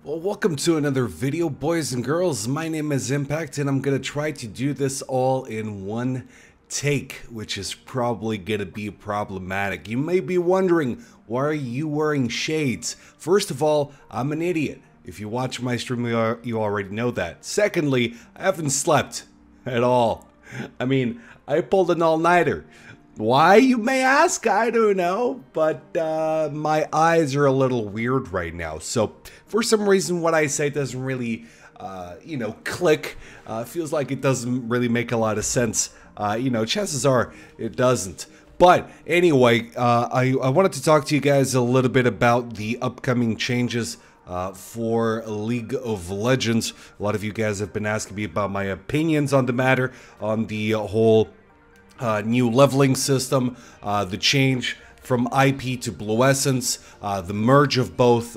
Well, welcome to another video, boys and girls. My name is Impact, and I'm going to try to do this all in one take, which is probably going to be problematic. You may be wondering, why are you wearing shades? First of all, I'm an idiot. If you watch my stream, you already know that. Secondly, I haven't slept at all. I mean, I pulled an all-nighter. Why, you may ask? I don't know, but my eyes are a little weird right now. So, for some reason, what I say doesn't really, click. Feels like it doesn't really make a lot of sense. Chances are it doesn't. But anyway, I wanted to talk to you guys a little bit about the upcoming changes for League of Legends. A lot of you guys have been asking me about my opinions on the matter, on the whole new leveling system, the change from IP to Blue Essence, the merge of both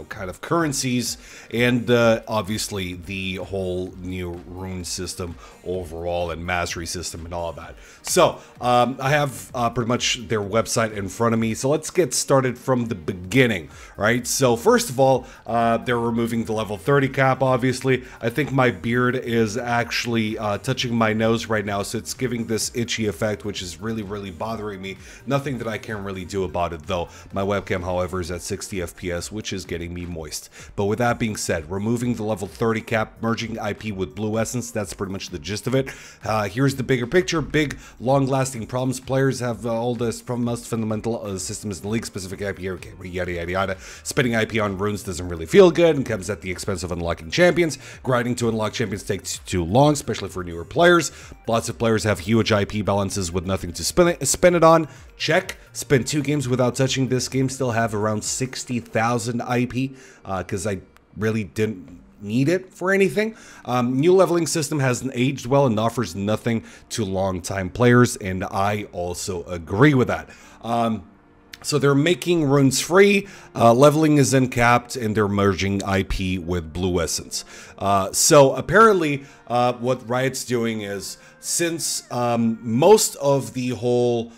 kind of currencies, and obviously the whole new rune system overall and mastery system and all of that. So I have pretty much their website in front of me. So let's get started from the beginning, right? So first of all, they're removing the level 30 cap, obviously. I think my beard is actually touching my nose right now, so it's giving this itchy effect, which is really, really bothering me. Nothing that I can really do about it, though. My webcam, however, is at 60 FPS, which is getting me moist. But with that being said, removing the level 30 cap, merging IP with Blue Essence, that's pretty much the gist of it. Here's the bigger picture. Big, long-lasting problems. Players have all the most fundamental systems in the league, specific IP, okay, yada, yada, yada. Spending IP on runes doesn't really feel good and comes at the expense of unlocking champions. Grinding to unlock champions takes too long, especially for newer players. Lots of players have huge IP balances with nothing to spend it on. Check. Spent 2 games without touching this game. Still have around 60,000 IP because I really didn't need it for anything. New leveling system hasn't aged well and offers nothing to long-time players, and I also agree with that. So they're making runes free, leveling is uncapped, and they're merging IP with Blue Essence. So apparently what Riot's doing is, since most of the whole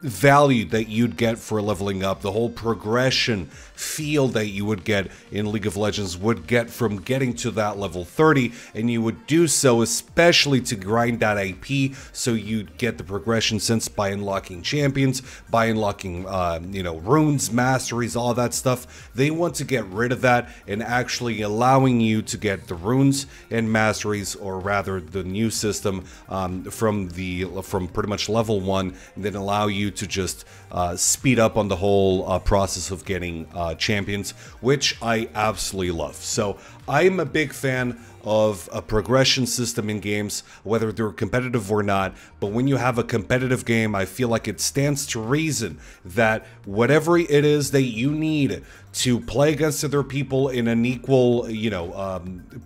value that you'd get for leveling up, the whole progression feel that you would get in League of Legends would get from getting to that level 30, and you would do so especially to grind that IP, so you'd get the progression sense by unlocking champions, by unlocking runes, masteries, all that stuff. They want to get rid of that and actually allowing you to get the runes and masteries, or rather the new system, from pretty much level 1, and then allow you to just speed up on the whole process of getting champions, which I absolutely love. So I'm a big fan of a progression system in games, whether they're competitive or not. But when you have a competitive game, I feel like it stands to reason that whatever it is that you need to play against other people in an equal,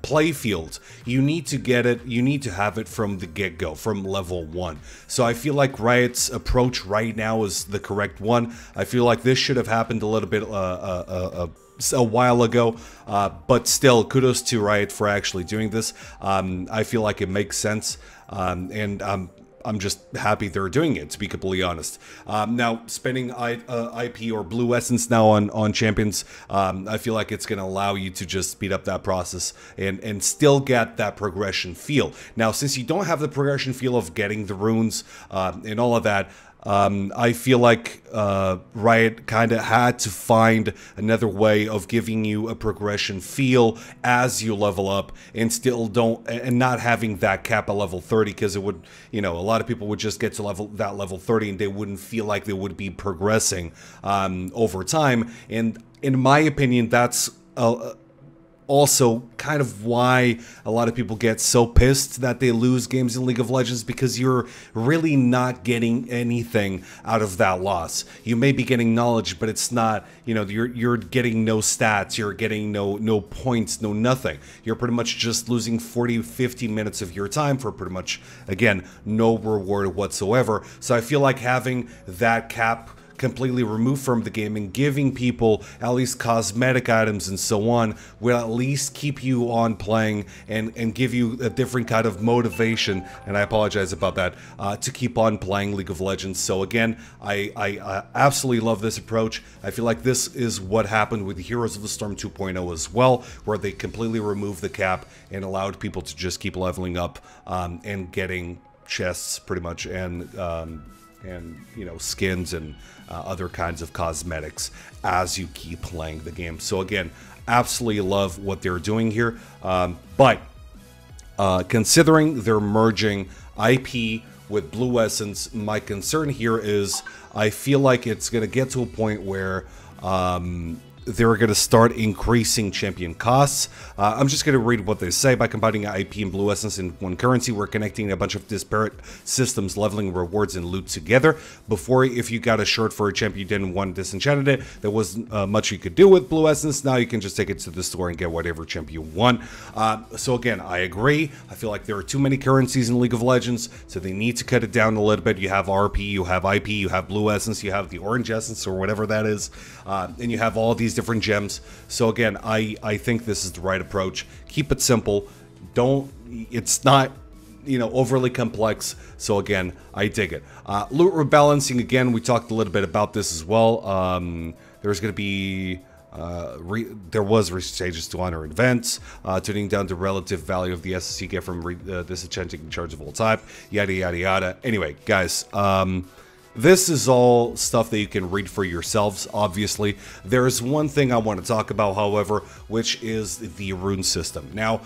play field, you need to get it, you need to have it from the get-go, from level 1. So I feel like Riot's approach right now is the correct one. I feel like this should have happened a little bit a while ago, but still, kudos to Riot for actually doing this. I feel like it makes sense, and I'm just happy they're doing it, to be completely honest. Now, spending IP or Blue Essence now on champions, I feel like it's going to allow you to just speed up that process and still get that progression feel. Now, since you don't have the progression feel of getting the runes and all of that, I feel like Riot kind of had to find another way of giving you a progression feel as you level up, and still not having that cap at level 30, because it would, a lot of people would just get to level 30 and they wouldn't feel like they would be progressing over time. And in my opinion, that's also kind of why a lot of people get so pissed that they lose games in League of Legends, because you're really not getting anything out of that loss. You may be getting knowledge, but it's not, you're getting no stats, you're getting no points, no nothing. You're pretty much just losing 40-50 minutes of your time for pretty much, again, no reward whatsoever. So I feel like having that cap completely removed from the game, and giving people at least cosmetic items and so on will at least keep you on playing and give you a different kind of motivation, and I apologize about that, to keep on playing League of Legends. So again, I absolutely love this approach. I feel like this is what happened with Heroes of the Storm 2.0 as well, where they completely removed the cap and allowed people to just keep leveling up and getting chests pretty much, and you know, skins and other kinds of cosmetics as you keep playing the game. So again, absolutely love what they're doing here, but considering they're merging IP with Blue Essence, my concern here is I feel like it's going to get to a point where they're going to start increasing champion costs. I'm just going to read what they say. By combining IP and Blue Essence in one currency, we're connecting a bunch of disparate systems, leveling rewards and loot together. Before, if you got a shirt for a champion you didn't want, disenchanted it, there wasn't much you could do with Blue Essence. Now you can just take it to the store and get whatever champion you want. So again, I agree. I feel like there are too many currencies in League of Legends, so they need to cut it down a little bit. You have RP, you have IP, you have Blue Essence, you have the Orange Essence or whatever that is, and you have all these different gems. So again, I think this is the right approach. Keep it simple. It's not, you know, overly complex. So again, I dig it. Loot rebalancing, again, we talked a little bit about this as well. There's going to be there was stages to honor events, tuning down the relative value of the SSC you get from disenchanting charge of all type, yada yada yada. Anyway, guys, this is all stuff that you can read for yourselves, obviously. There's one thing I want to talk about, however, which is the Rune System. Now,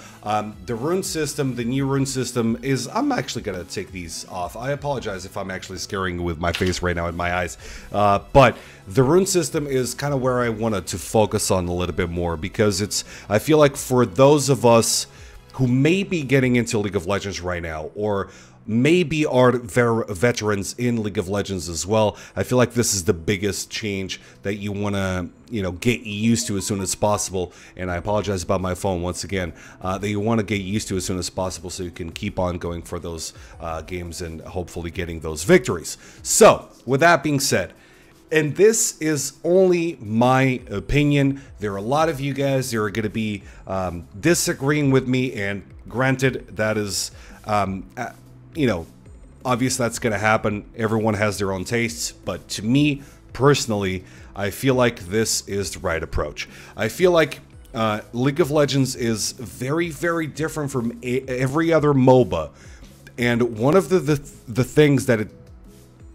the Rune System, the new Rune System is... I'm actually going to take these off. I apologize if I'm actually scaring you with my face right now and my eyes. But the Rune System is kind of where I wanted to focus on a little bit more, because it's... I feel like for those of us who may be getting into League of Legends right now, or maybe are veterans in League of Legends as well, I feel like this is the biggest change that you want to, you know, get used to as soon as possible. And I apologize about my phone once again, that you want to get used to as soon as possible so you can keep on going for those games and hopefully getting those victories. So with that being said, and this is only my opinion, there are a lot of you guys that are going to be disagreeing with me, and granted, that is you know, obviously that's going to happen. Everyone has their own tastes, but to me personally, I feel like this is the right approach. I feel like League of Legends is very, very different from every other MOBA, and one of the things that it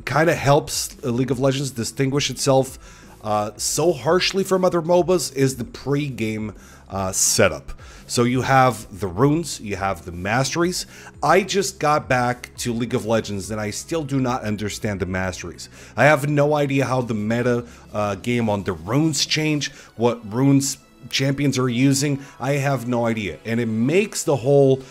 kind of helps League of Legends distinguish itself so harshly from other MOBAs is the pre-game setup. So you have the runes, you have the masteries. I just got back to League of Legends and I still do not understand the masteries. I have no idea how the meta game on the runes change, what runes champions are using. I have no idea. And it makes the whole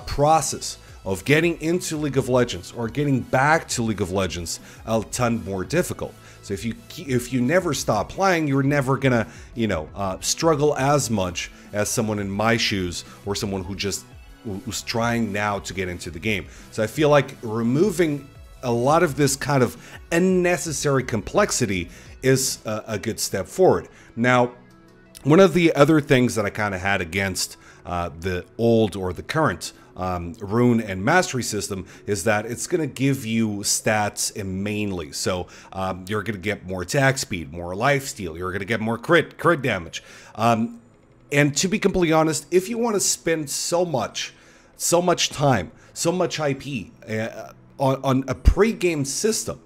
process of getting into League of Legends or getting back to League of Legends a ton more difficult. So if you never stop playing, you're never gonna, you know, struggle as much as someone in my shoes or someone who's trying now to get into the game. So I feel like removing a lot of this kind of unnecessary complexity is a good step forward. Now, one of the other things that I kind of had against the old or the current rune and mastery system is that it's going to give you stats mainly. So you're going to get more attack speed, more lifesteal, you're going to get more crit damage. And to be completely honest, if you want to spend so much time, so much IP on a pre-game system,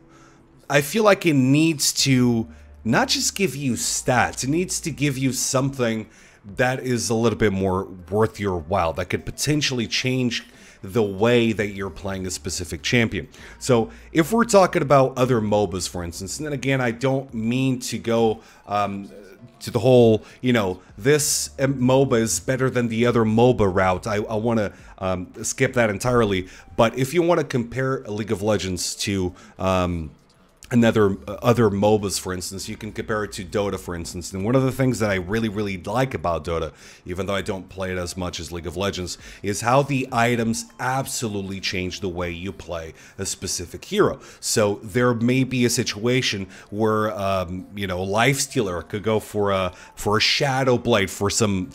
I feel like it needs to not just give you stats, it needs to give you something that is a little bit more worth your while, that could potentially change the way that you're playing a specific champion. So if we're talking about other MOBAs, for instance, and then again, I don't mean to go to the whole, you know, this MOBA is better than the other MOBA route. I want to skip that entirely. But if you want to compare League of Legends to other MOBAs, for instance. You can compare it to Dota, for instance. And one of the things that I really like about Dota, even though I don't play it as much as League of Legends, is how the items absolutely change the way you play a specific hero. So there may be a situation where you know, Lifestealer could go for a Shadow Blight for some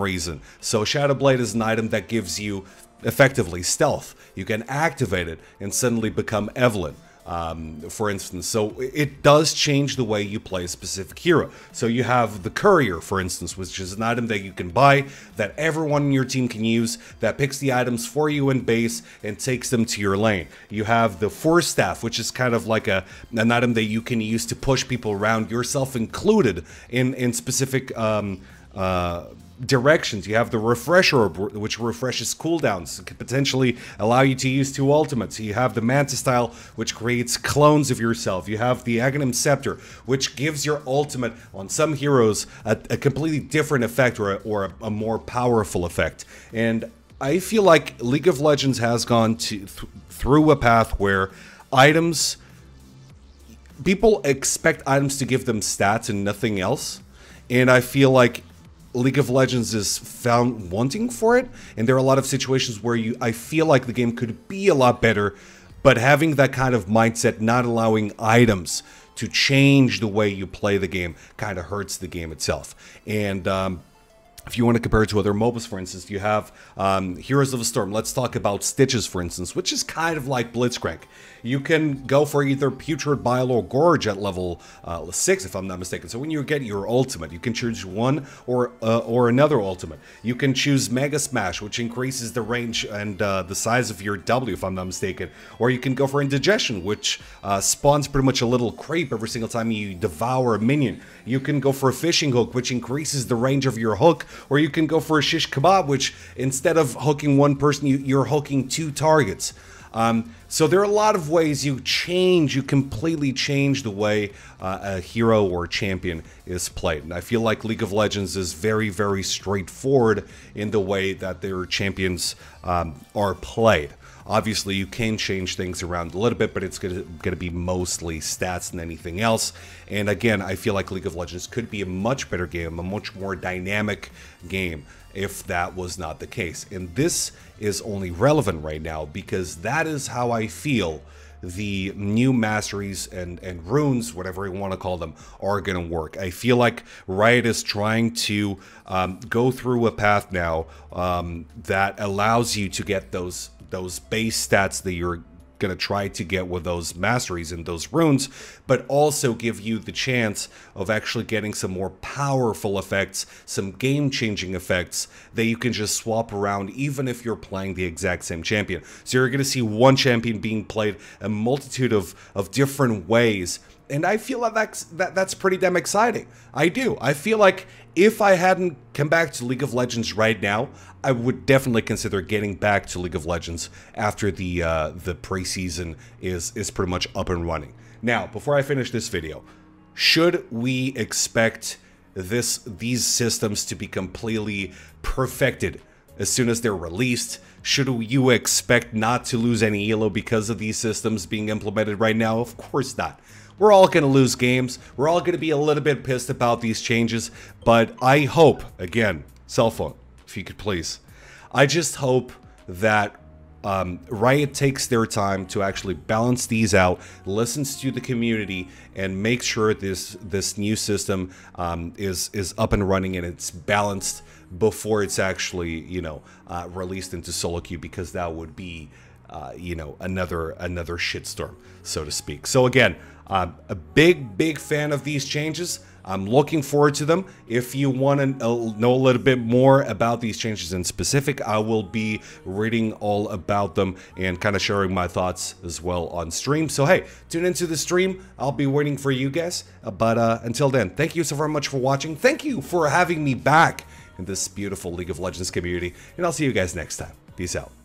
reason. So Shadow Blight is an item that gives you effectively stealth. You can activate it and suddenly become Evelyn, for instance. So it does change the way you play a specific hero. So you have the Courier, for instance, which is an item that you can buy, that everyone in your team can use, that picks the items for you in base and takes them to your lane. You have the Force Staff, which is kind of like an item that you can use to push people around, yourself included, in specific directions. You have the Refresh Orb, which refreshes cooldowns. It could potentially allow you to use 2 ultimates. You have the Mantis Style, which creates clones of yourself. You have the Aghanim Scepter, which gives your ultimate on some heroes a completely different effect, or a more powerful effect. And I feel like League of Legends has gone through a path where items, people expect items to give them stats and nothing else. And I feel like League of Legends is found wanting for it, and there are a lot of situations where I feel like the game could be a lot better, but having that kind of mindset, not allowing items to change the way you play the game, kind of hurts the game itself. And if you want to compare it to other MOBAs, for instance, you have Heroes of the Storm. Let's talk about Stitches, for instance, which is kind of like Blitzcrank. You can go for either Putrid Bile or Gorge at level 6, if I'm not mistaken. So when you get your ultimate, you can choose one or another ultimate. You can choose Mega Smash, which increases the range and the size of your W, if I'm not mistaken. Or you can go for Indigestion, which spawns pretty much a little creep every single time you devour a minion. You can go for a Fishing Hook, which increases the range of your hook. Or you can go for a Shish Kebab, which instead of hooking one person, you're hooking 2 targets. So there are a lot of ways you completely change the way a hero or champion is played. And I feel like League of Legends is very straightforward in the way that their champions are played. Obviously, you can change things around a little bit, but it's going to be mostly stats than anything else. And again, I feel like League of Legends could be a much better game, a much more dynamic game, if that was not the case. And this is only relevant right now because that is how I feel the new masteries and runes, whatever you want to call them, are going to work. I feel like Riot is trying to go through a path now that allows you to get those base stats that you're going to try to get with those masteries and those runes, but also give you the chance of actually getting some more powerful effects, some game-changing effects that you can just swap around even if you're playing the exact same champion. So you're going to see one champion being played a multitude of different ways, and I feel like that's pretty damn exciting. I do. I feel like if I hadn't come back to League of Legends right now, I would definitely consider getting back to League of Legends after the preseason is pretty much up and running. Now, before I finish this video, should we expect these systems to be completely perfected as soon as they're released? Should you expect not to lose any elo because of these systems being implemented right now? Of course not. We're all going to lose games. We're all going to be a little bit pissed about these changes. But I hope, again, cell phone, if you could please. I just hope that Riot takes their time to actually balance these out, listens to the community, and makes sure this new system is up and running and it's balanced before it's actually, you know, released into solo queue, because that would be you know, another shitstorm, so to speak. So again, a big fan of these changes. I'm looking forward to them. If you want to know a little bit more about these changes in specific, I will be reading all about them and kind of sharing my thoughts as well on stream. So hey, tune into the stream. I'll be waiting for you guys. But until then, thank you so very much for watching. Thank you for having me back in this beautiful League of Legends community. And I'll see you guys next time. Peace out.